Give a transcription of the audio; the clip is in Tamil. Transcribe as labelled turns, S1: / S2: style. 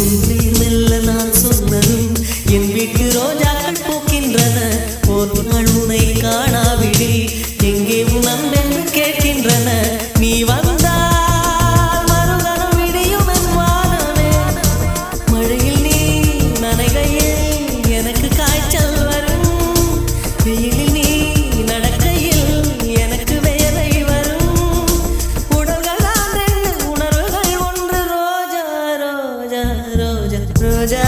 S1: உன்னை மெல்ல நான் சொன்னதும் என் வீட்டு ரோஜாக்கள் பூக்கின்றன. ஒரு நாள் உன்னை காணாவிடி எங்கே உன் அன்பென்று கேட்கின்றன. நீ வந்தால் மறுகணம் விடியும் என் வானமே. மழையில் நீ நனைகையில் எனக்கு காய்ச்சல் வரும். வெயிலில் நீ நடக்கையில் எனக்கு வேலை வரும். உடல்கள் தான் ரெண்டு, உணர்வுகள் ஒன்று. ரோஜா ரோஜா ரோஜா ரோஜா